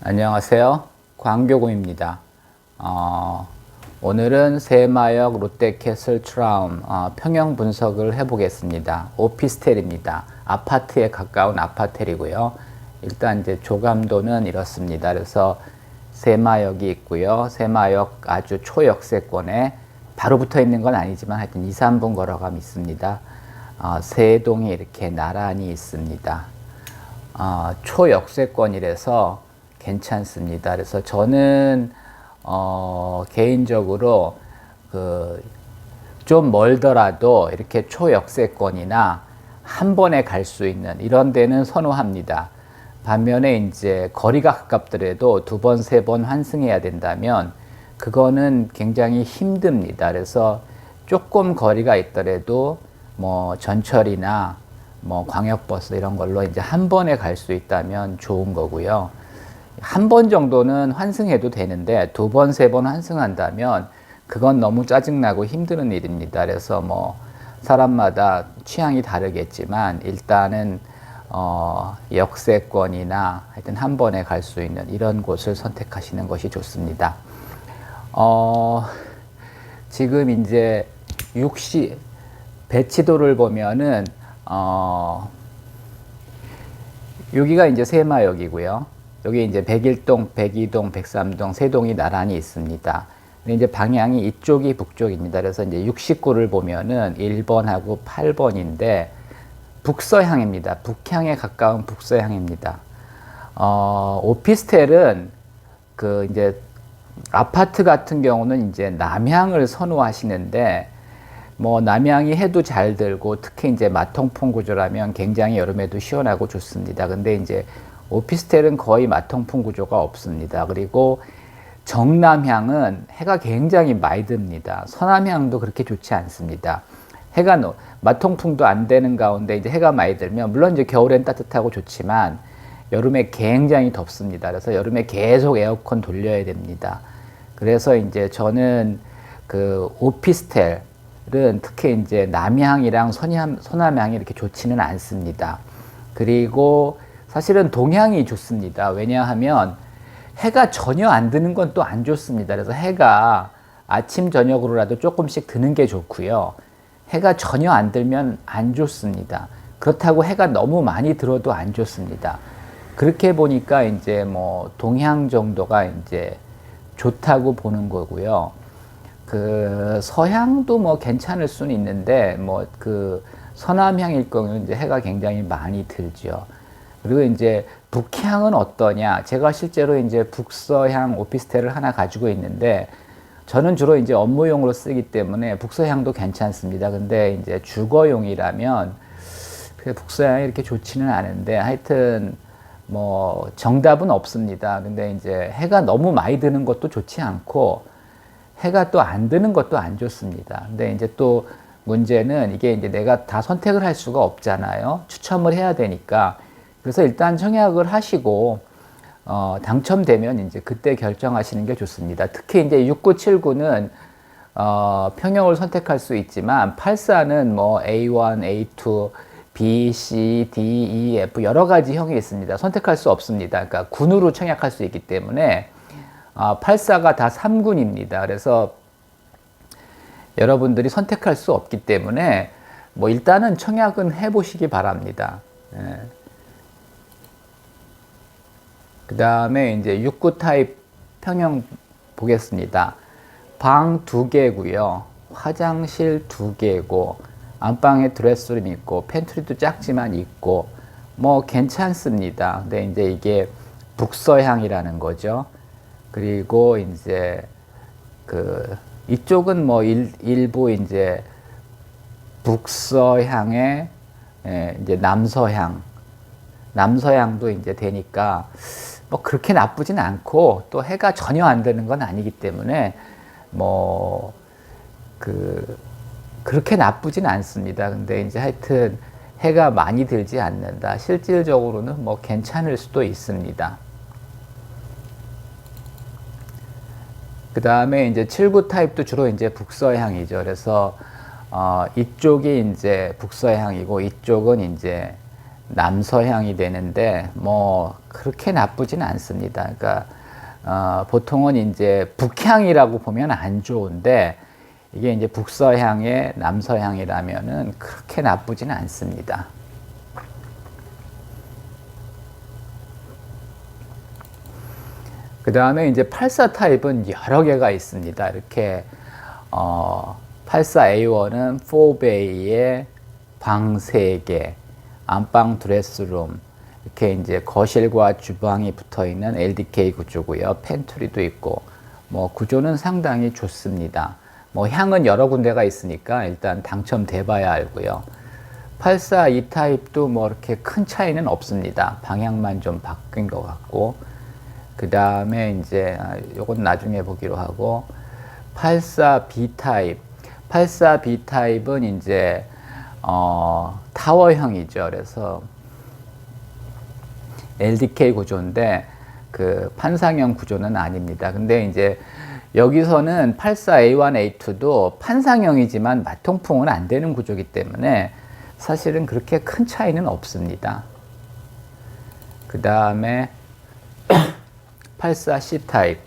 안녕하세요. 광교구입니다. 오늘은 새마역 롯데캐슬 트라움 평형 분석을 해보겠습니다. 오피스텔입니다. 아파트에 가까운 아파텔이고요. 일단 이제 조감도는 이렇습니다. 그래서 새마역이 있고요. 새마역 아주 초역세권에 바로 붙어 있는 건 아니지만 하여튼 2, 3분 걸어가면 있습니다. 세 동이 이렇게 나란히 있습니다. 초역세권이라서 괜찮습니다. 그래서 저는 개인적으로 좀 멀더라도 이렇게 초역세권이나 한 번에 갈 수 있는 이런 데는 선호합니다. 반면에 이제 거리가 가깝더라도 두 번, 세 번 환승해야 된다면 그거는 굉장히 힘듭니다. 그래서 조금 거리가 있더라도 뭐 전철이나 뭐 광역버스 이런 걸로 이제 한 번에 갈 수 있다면 좋은 거고요. 한 번 정도는 환승해도 되는데 두 번, 세 번 환승한다면 그건 너무 짜증나고 힘드는 일입니다. 그래서 뭐 사람마다 취향이 다르겠지만 일단은 역세권이나 하여튼 한 번에 갈 수 있는 이런 곳을 선택하시는 것이 좋습니다. 지금 이제 배치도를 보면은 여기가 이제 새마역이고요. 여기 이제 101동, 102동, 103동 세 동이 나란히 있습니다. 근데 이제 방향이 이쪽이 북쪽입니다. 그래서 이제 69를 보면은 1번하고 8번인데 북서향입니다. 북향에 가까운 북서향입니다. 오피스텔은 이제 아파트 같은 경우는 이제 남향을 선호하시는데 뭐 남향이 해도 잘 들고 특히 이제 마통풍 구조라면 굉장히 여름에도 시원하고 좋습니다. 근데 이제 오피스텔은 거의 마통풍 구조가 없습니다. 그리고 정남향은 해가 굉장히 많이 듭니다. 서남향도 그렇게 좋지 않습니다. 해가 마통풍도 안 되는 가운데 이제 해가 많이 들면 물론 이제 겨울엔 따뜻하고 좋지만 여름에 굉장히 덥습니다. 그래서 여름에 계속 에어컨 돌려야 됩니다. 그래서 이제 저는 오피스텔은 특히 이제 남향이랑 서남향이 이렇게 좋지는 않습니다. 그리고 사실은 동향이 좋습니다. 왜냐하면 해가 전혀 안 드는 건 또 안 좋습니다. 그래서 해가 아침 저녁으로라도 조금씩 드는 게 좋고요. 해가 전혀 안 들면 안 좋습니다. 그렇다고 해가 너무 많이 들어도 안 좋습니다. 그렇게 보니까 이제 뭐 동향 정도가 이제 좋다고 보는 거고요. 서향도 뭐 괜찮을 수는 있는데 뭐 서남향일 경우는 이제 해가 굉장히 많이 들죠. 그리고 이제 북향은 어떠냐? 제가 실제로 이제 북서향 오피스텔을 하나 가지고 있는데 저는 주로 이제 업무용으로 쓰기 때문에 북서향도 괜찮습니다. 근데 이제 주거용이라면 북서향이 이렇게 좋지는 않은데 하여튼 뭐 정답은 없습니다. 근데 이제 해가 너무 많이 드는 것도 좋지 않고 해가 또 안 드는 것도 안 좋습니다. 근데 이제 또 문제는 이게 이제 내가 다 선택을 할 수가 없잖아요. 추첨을 해야 되니까. 그래서 일단 청약을 하시고 당첨되면 이제 그때 결정하시는 게 좋습니다. 특히 이제 6979는 평형을 선택할 수 있지만 84는 뭐 A1, A2, B, C, D, E, F 여러 가지 형이 있습니다. 선택할 수 없습니다. 그러니까 군으로 청약할 수 있기 때문에 84가 다 3군입니다. 그래서 여러분들이 선택할 수 없기 때문에 뭐 일단은 청약은 해보시기 바랍니다. 예. 그 다음에 이제 69 타입 평형 보겠습니다. 방 2개고요. 화장실 2개고 안방에 드레스룸 있고 팬트리도 작지만 있고 뭐 괜찮습니다. 근데 이제 이게 북서향이라는 거죠. 그리고 이제 이쪽은 뭐 일부 이제 북서향에 이제 남서향도 이제 되니까 뭐 그렇게 나쁘진 않고 또 해가 전혀 안 되는 건 아니기 때문에 뭐 그렇게 나쁘진 않습니다. 근데 이제 하여튼 해가 많이 들지 않는다. 실질적으로는 뭐 괜찮을 수도 있습니다. 그 다음에 이제 79 타입도 주로 이제 북서향이죠. 그래서 이쪽이 이제 북서향이고 이쪽은 이제 남서향이 되는데 뭐 그렇게 나쁘진 않습니다. 그러니까 보통은 이제 북향이라고 보면 안 좋은데 이게 이제 북서향의 남서향이라면은 그렇게 나쁘진 않습니다. 그 다음에 이제 84 타입은 여러 개가 있습니다. 이렇게 84A1은 4베이에 방 3개, 안방 드레스룸, 이렇게 이제 거실과 주방이 붙어 있는 LDK 구조고요. 팬트리도 있고, 뭐 구조는 상당히 좋습니다. 뭐 향은 여러 군데가 있으니까 일단 당첨돼 봐야 알고요. 84E 타입도 뭐 이렇게 큰 차이는 없습니다. 방향만 좀 바뀐 것 같고, 그 다음에 이제 요건 나중에 보기로 하고, 84B 타입. 84B 타입은 이제 타워형이죠. 그래서 LDK 구조인데 그 판상형 구조는 아닙니다. 근데 이제 여기서는 84A1, A2도 판상형이지만 마통풍은 안 되는 구조이기 때문에 사실은 그렇게 큰 차이는 없습니다. 그 다음에 84C 타입.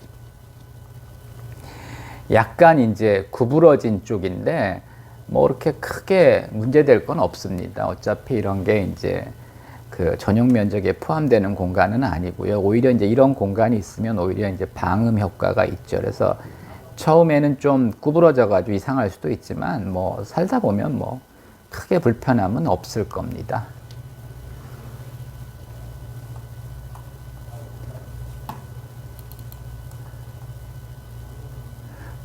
약간 이제 구부러진 쪽인데 뭐 이렇게 크게 문제될 건 없습니다. 어차피 이런 게 이제 그 전용 면적에 포함되는 공간은 아니고요. 오히려 이제 이런 공간이 있으면 오히려 이제 방음 효과가 있죠. 그래서 처음에는 좀 구부러져 가지고 이상할 수도 있지만 뭐 살다 보면 뭐 크게 불편함은 없을 겁니다.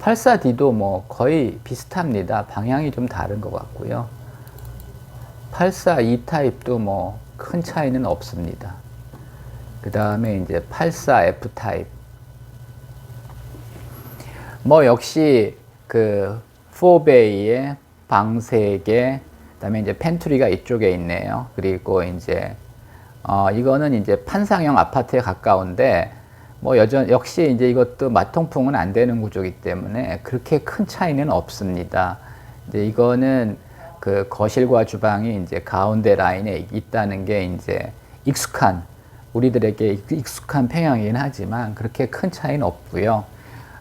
(84D도) 뭐 거의 비슷합니다. 방향이 좀 다른 것 같고요. (84E) 타입도 뭐 큰 차이는 없습니다. 그 다음에 이제 (84F) 타입. 뭐 역시 그 4베이에 방 3개, 그 다음에 이제 팬트리가 이쪽에 있네요. 그리고 이제 이거는 이제 판상형 아파트에 가까운데 뭐 역시 이제 이것도 마통풍은 안 되는 구조이기 때문에 그렇게 큰 차이는 없습니다. 이제 이거는 그 거실과 주방이 이제 가운데 라인에 있다는 게 이제 우리들에게 익숙한 평형이긴 하지만 그렇게 큰 차이는 없고요.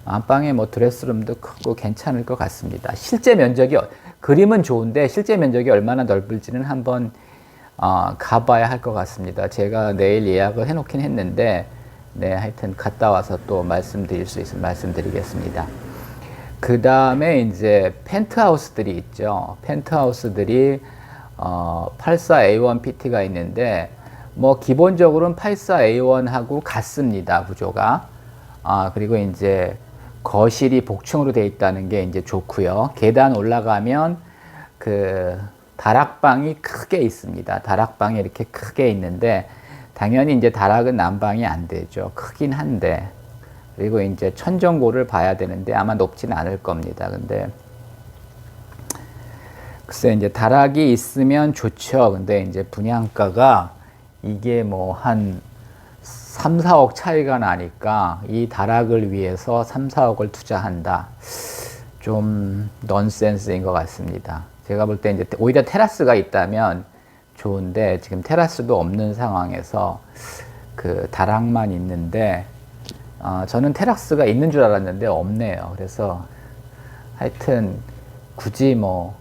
안방에 뭐 드레스룸도 크고 괜찮을 것 같습니다. 실제 면적이 그림은 좋은데 실제 면적이 얼마나 넓을지는 한번 가봐야 할 것 같습니다. 제가 내일 예약을 해놓긴 했는데 네, 하여튼 갔다 와서 또 말씀드릴 수 있으면 말씀드리겠습니다. 그 다음에 이제 펜트하우스들이 있죠. 펜트하우스들이 84A1 PT가 있는데 뭐 기본적으로는 84A1하고 같습니다. 구조가. 그리고 이제 거실이 복층으로 되어 있다는 게 이제 좋고요. 계단 올라가면 그 다락방이 크게 있습니다. 다락방이 이렇게 크게 있는데 당연히 이제 다락은 난방이 안 되죠. 크긴 한데. 그리고 이제 천정고를 봐야 되는데 아마 높지는 않을 겁니다. 근데 글쎄 이제 다락이 있으면 좋죠. 근데 이제 분양가가 이게 뭐 한 3, 4억 차이가 나니까 이 다락을 위해서 3, 4억을 투자한다. 좀 넌센스인 것 같습니다. 제가 볼 때 이제 오히려 테라스가 있다면 좋은데 지금 테라스도 없는 상황에서 그 다락만 있는데 저는 테라스가 있는 줄 알았는데 없네요. 그래서 하여튼 굳이 뭐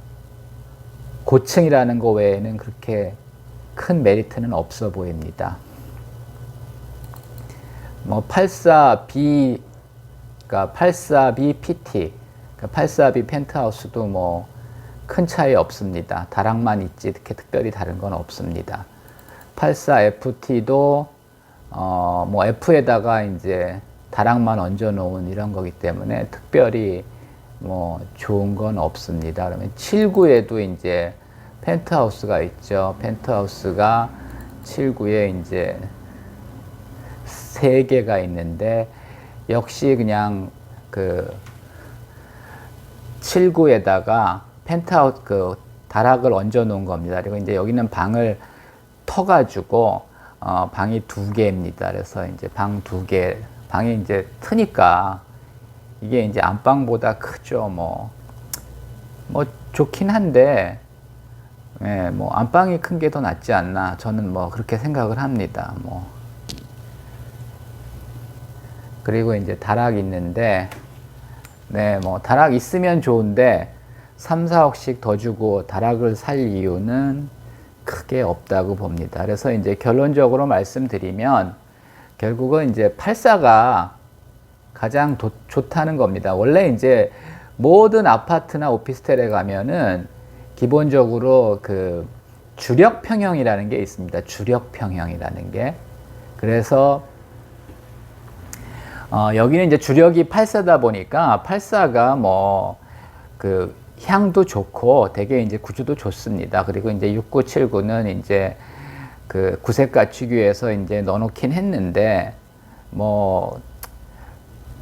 고층이라는 거 외에는 그렇게 큰 메리트는 없어 보입니다. 뭐 84B, 그러니까 84B PT, 그러니까 84B 펜트하우스도 뭐 큰 차이 없습니다. 다락만 있지 이렇게 특별히 다른 건 없습니다. 84FT도 뭐 F에다가 이제 다락만 얹어 놓은 이런 거기 때문에 특별히 뭐 좋은 건 없습니다. 그러면 79에도 이제 펜트하우스가 있죠. 펜트하우스가 79에 이제 3개가 있는데 역시 그냥 그 79에다가 펜트하우스 그 다락을 얹어 놓은 겁니다. 그리고 이제 여기는 방을 터가지고 방이 2개입니다. 그래서 이제 방 2개, 방이 이제 트니까 이게 이제 안방보다 크죠. 뭐 좋긴 한데 예, 뭐 안방이 큰 게 더 낫지 않나 저는 뭐 그렇게 생각을 합니다. 뭐 그리고 이제 다락 있는데 네, 뭐 다락 있으면 좋은데 3, 4억씩 더 주고 다락을 살 이유는 크게 없다고 봅니다. 그래서 이제 결론적으로 말씀드리면 결국은 이제 84가 가장 좋다는 겁니다. 원래 이제 모든 아파트나 오피스텔에 가면은 기본적으로 그 주력 평형이라는 게 있습니다. 주력 평형이라는 게. 그래서 여기는 이제 주력이 84다 보니까 84가 뭐 그 향도 좋고 되게 이제 구조도 좋습니다. 그리고 이제 6979는 이제 그 구색 갖추기 위해서 이제 넣어놓긴 했는데 뭐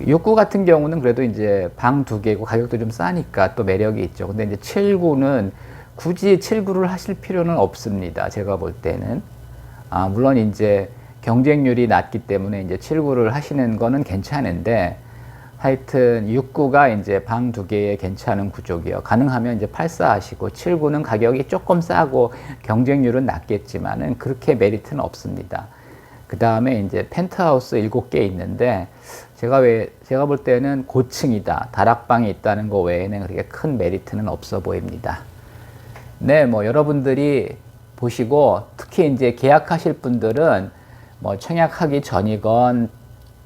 69 같은 경우는 그래도 이제 방 2개고 가격도 좀 싸니까 또 매력이 있죠. 근데 이제 79는 굳이 79를 하실 필요는 없습니다. 제가 볼 때는. 물론 이제 경쟁률이 낮기 때문에 이제 79를 하시는 거는 괜찮은데 하여튼 69가 이제 방 2개에 괜찮은 구조고요. 가능하면 이제 84 하시고 79는 가격이 조금 싸고 경쟁률은 낮겠지만은 그렇게 메리트는 없습니다. 그 다음에 이제 펜트하우스 7개 있는데 제가 볼 때는 고층이다. 다락방이 있다는 거 외에는 그렇게 큰 메리트는 없어 보입니다. 네, 뭐 여러분들이 보시고 특히 이제 계약하실 분들은 뭐 청약하기 전이건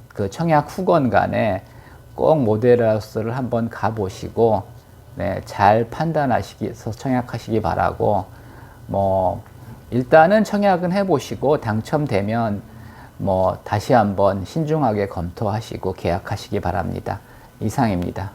그 청약 후건 간에 꼭 모델하우스를 한번 가보시고 네, 잘 판단하시기서 청약하시기 바라고 뭐 일단은 청약은 해보시고 당첨되면 뭐 다시 한번 신중하게 검토하시고 계약하시기 바랍니다. 이상입니다.